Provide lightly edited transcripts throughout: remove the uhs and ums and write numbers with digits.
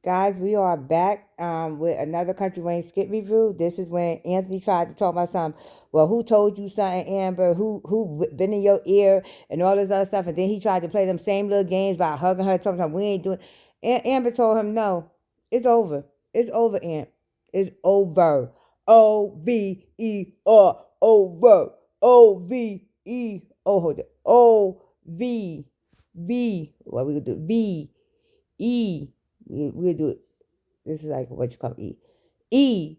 Guys, we are back with another Country Wayne skit review. This is when Anthony tried to talk about something. Well, who told you something, Amber? Who been in your ear and all this other stuff? And then he tried to play them same little games by hugging her, talking about we ain't doing. Amber told him no, it's over. It's over, Amp. It's over. Over. Over. O-V-E. Oh, hold it. O-V-V. What we gonna do? V-E. We'll do it. This is like what you call E. E.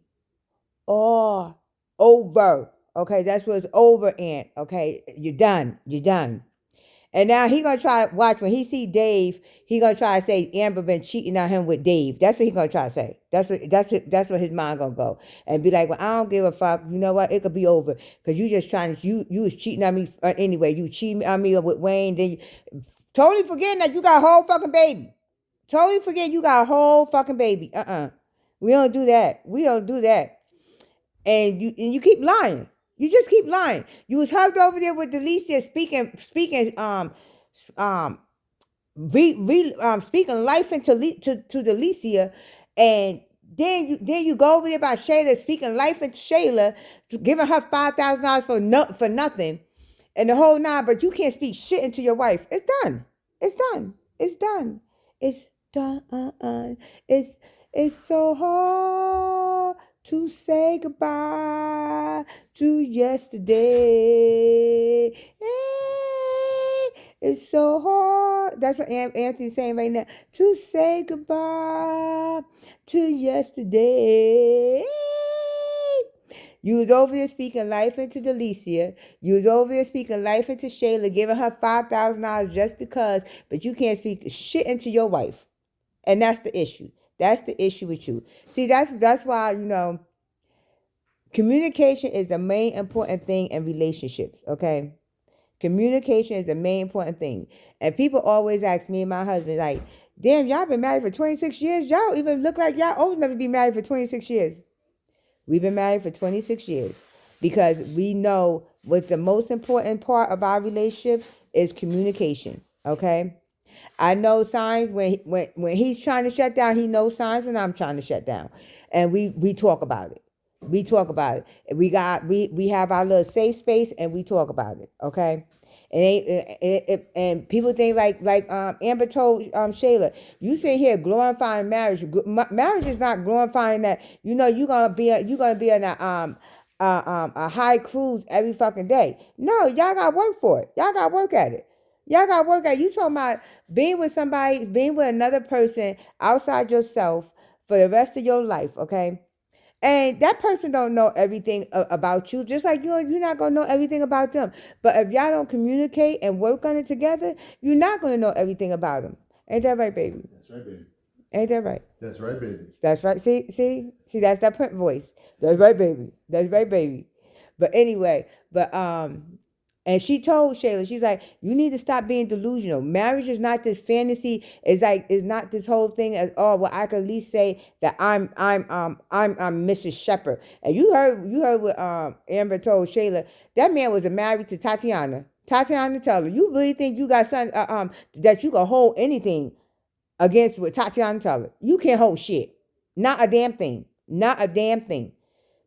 Oh. Over. Okay, that's what it's over, Aunt. Okay, you're done. You're done. And now he gonna try watch when he see Dave. He gonna try to say Amber been cheating on him with Dave. That's what he gonna try to say. That's what his mind gonna go and be like, well, I don't give a fuck. You know what? It could be over because you just trying to you was cheating on me anyway. You cheating on me with Wayne. Then you totally forgetting that you got a whole fucking baby. Totally forget you got a whole fucking baby. We don't do that. We don't do that. And you keep lying. You just keep lying. You was hugged over there with Delicia speaking um speaking life into to Delicia, and then you go over there by Shayla speaking life into Shayla, giving her $5,000 for nothing, and the whole nine. But you can't speak shit into your wife. It's done. It's done. It's done. It's done. It's so hard to say goodbye to yesterday. Hey, it's so hard. That's what Anthony's saying right now. To say goodbye to yesterday. You was over there speaking life into Delicia. You was over there speaking life into Shayla, giving her $5,000 just because, but you can't speak shit into your wife. And that's the issue. That's the issue with you. See, that's why, communication is the main important thing in relationships, okay? Communication is the main important thing. And people always ask me and my husband, like, damn, y'all been married for 26 years? Y'all even look like y'all old enough to be married for 26 years. We've been married for 26 years because we know what's the most important part of our relationship is communication, okay? I know signs when he's trying to shut down. He knows signs when I'm trying to shut down, and we talk about it. We talk about it. We have our little safe space, and we talk about it. Okay. And people think like Amber told Shayla, you sit here glorifying marriage. Marriage is not glorifying that. You're gonna be on a high cruise every fucking day. No, y'all got to work for it. Y'all got to work at it. Y'all got to work at it. You talking about being with somebody, being with another person outside yourself for the rest of your life, okay? And that person don't know everything about you, just like you're not gonna know everything about them. But if y'all don't communicate and work on it together, you're not gonna know everything about them. Ain't that right, baby? That's right, baby. Ain't that right? That's right, baby. That's right. See, that's that print voice. That's right, baby. That's right, baby. But anyway, and she told Shayla, she's like, you need to stop being delusional. Marriage is not this fantasy. It's not this whole thing as well, I could at least say that I'm Mrs. Shepherd. And you heard what Amber told Shayla. That man was married to Tatiana. Tatiana Teller. You really think you got something that you can hold anything against with Tatiana Teller? You can't hold shit. Not a damn thing. Not a damn thing.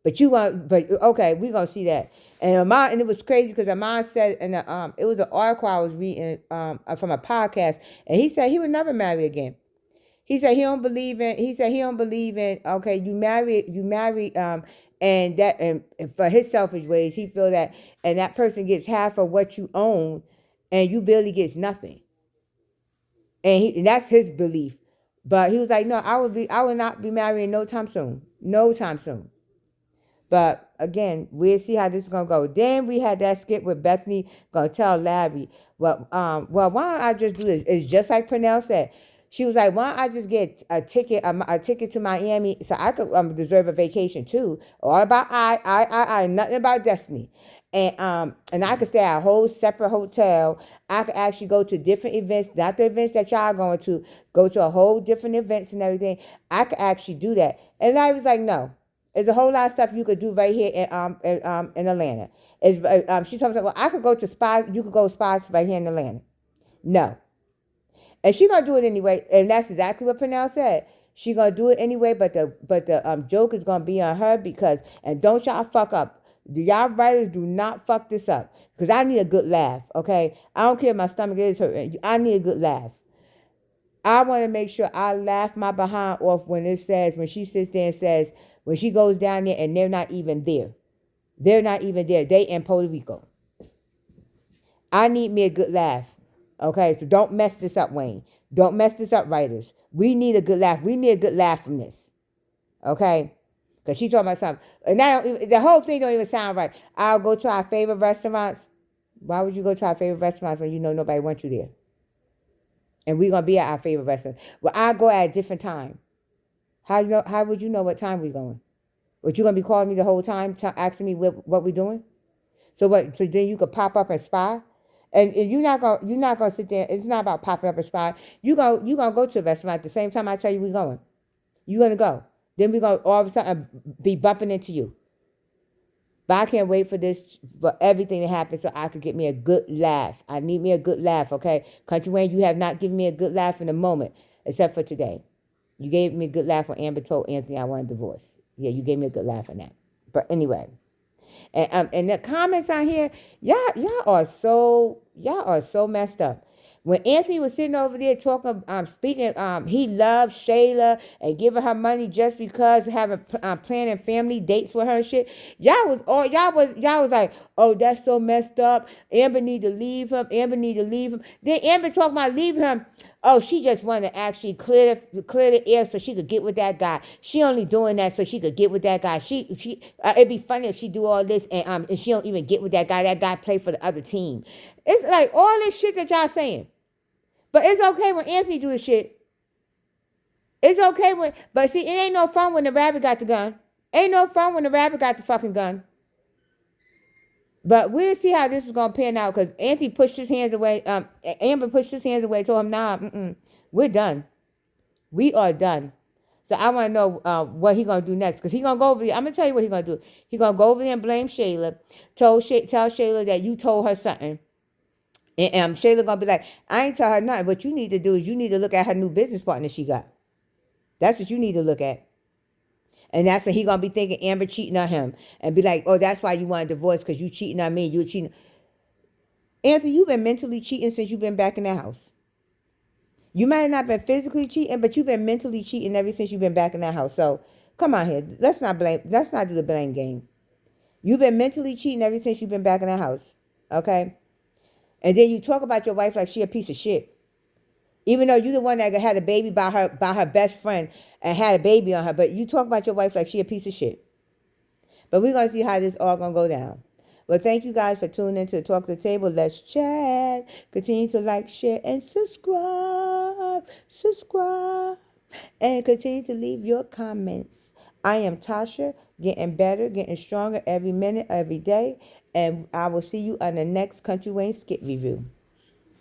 But okay, we're gonna see that. And it was crazy because Amon said, and it was an article I was reading from a podcast, and he said he would never marry again. He said he don't believe in. He said he don't believe in. Okay, you marry, and for his selfish ways, he feel that, and that person gets half of what you own, and you barely gets nothing. And that's his belief. But he was like, no, I would not be marrying no time soon. No time soon. But again, we'll see how this is gonna go. Then we had that skit with Bethany gonna tell Larry, well, why don't I just do this? It's just like Pernell said. She was like, why don't I just get a ticket to Miami so I could deserve a vacation too? All about nothing about Destiny. And I could stay at a whole separate hotel. I could actually go to different events, not the events that y'all going to, go to a whole different events and everything. I could actually do that. And Larry was like, no. There's a whole lot of stuff you could do right here in Atlanta. She told me, well, I could go to spas. You could go to spas right here in Atlanta. No. And she gonna do it anyway. And that's exactly what Pernell said. She gonna do it anyway, but the joke is gonna be on her because, and don't y'all fuck up. Y'all writers do not fuck this up. Because I need a good laugh, okay? I don't care if my stomach is hurting. I need a good laugh. I want to make sure I laugh my behind off when it says, when she sits there and says, when she goes down there and they're not even there. They're not even there. They in Puerto Rico. I need me a good laugh. Okay, so don't mess this up, Wayne. Don't mess this up, writers. We need a good laugh. We need a good laugh from this. Okay? Because she talking about something. And the whole thing don't even sound right. I'll go to our favorite restaurants. Why would you go to our favorite restaurants when you know nobody wants you there? And we're going to be at our favorite restaurant. Well, I go at a different time. How would you know what time we're going? But you going to be calling me the whole time, asking me what we're doing? So what? So then you could pop up and spy? And you're not gonna sit there. It's not about popping up and spy. You gonna go to a restaurant at the same time I tell you we're going. You're gonna go. Then we're gonna all of a sudden be bumping into you. But I can't wait for this, for everything to happen so I could get me a good laugh. I need me a good laugh, okay? Country Wayne, you have not given me a good laugh in a moment, except for today. You gave me a good laugh when Amber told Anthony I want a divorce. Yeah, you gave me a good laugh on that. But anyway, and the comments on here, y'all are so messed up. When Anthony was sitting over there talking, speaking, he loved Shayla and giving her money just because having planning family dates with her and shit. Y'all was like, oh, that's so messed up. Amber need to leave him. Amber need to leave him. Then Amber talking about leave him. Oh, she just wanted to actually clear the air so she could get with that guy. She only doing that so she could get with that guy. It'd be funny if she do all this and she don't even get with that guy. That guy play for the other team. It's like all this shit that y'all saying. But it's okay when Anthony do the shit. It's okay but see, it ain't no fun when the rabbit got the gun. Ain't no fun when the rabbit got the fucking gun. But we'll see how this is gonna pan out because Anthony pushed his hands away. Amber pushed his hands away. Told him, "Nah, we're done. We are done." So I want to know what he gonna do next because he gonna go over there. I'm gonna tell you what he gonna do. He gonna go over there and blame Shayla. Tell Shayla that you told her something. And Shayla gonna be like, I ain't tell her nothing. What you need to do is you need to look at her new business partner she got. That's what you need to look at. And that's when he gonna be thinking Amber cheating on him. And be like, oh, that's why you want a divorce, because you cheating on me. You cheating. Anthony, you've been mentally cheating since you've been back in that house. You might have not been physically cheating, but you've been mentally cheating ever since you've been back in that house. So come on here. Let's not do the blame game. You've been mentally cheating ever since you've been back in that house. Okay? And then you talk about your wife like she a piece of shit. Even though you're the one that had a baby by her best friend and had a baby on her. But you talk about your wife like she a piece of shit. But we're going to see how this all going to go down. Well, thank you guys for tuning in to Talk the Table. Let's chat. Continue to like, share, and subscribe. And continue to leave your comments. I am Tasha, getting better, getting stronger every minute, every day. And I will see you on the next Country Wayne Skit Review.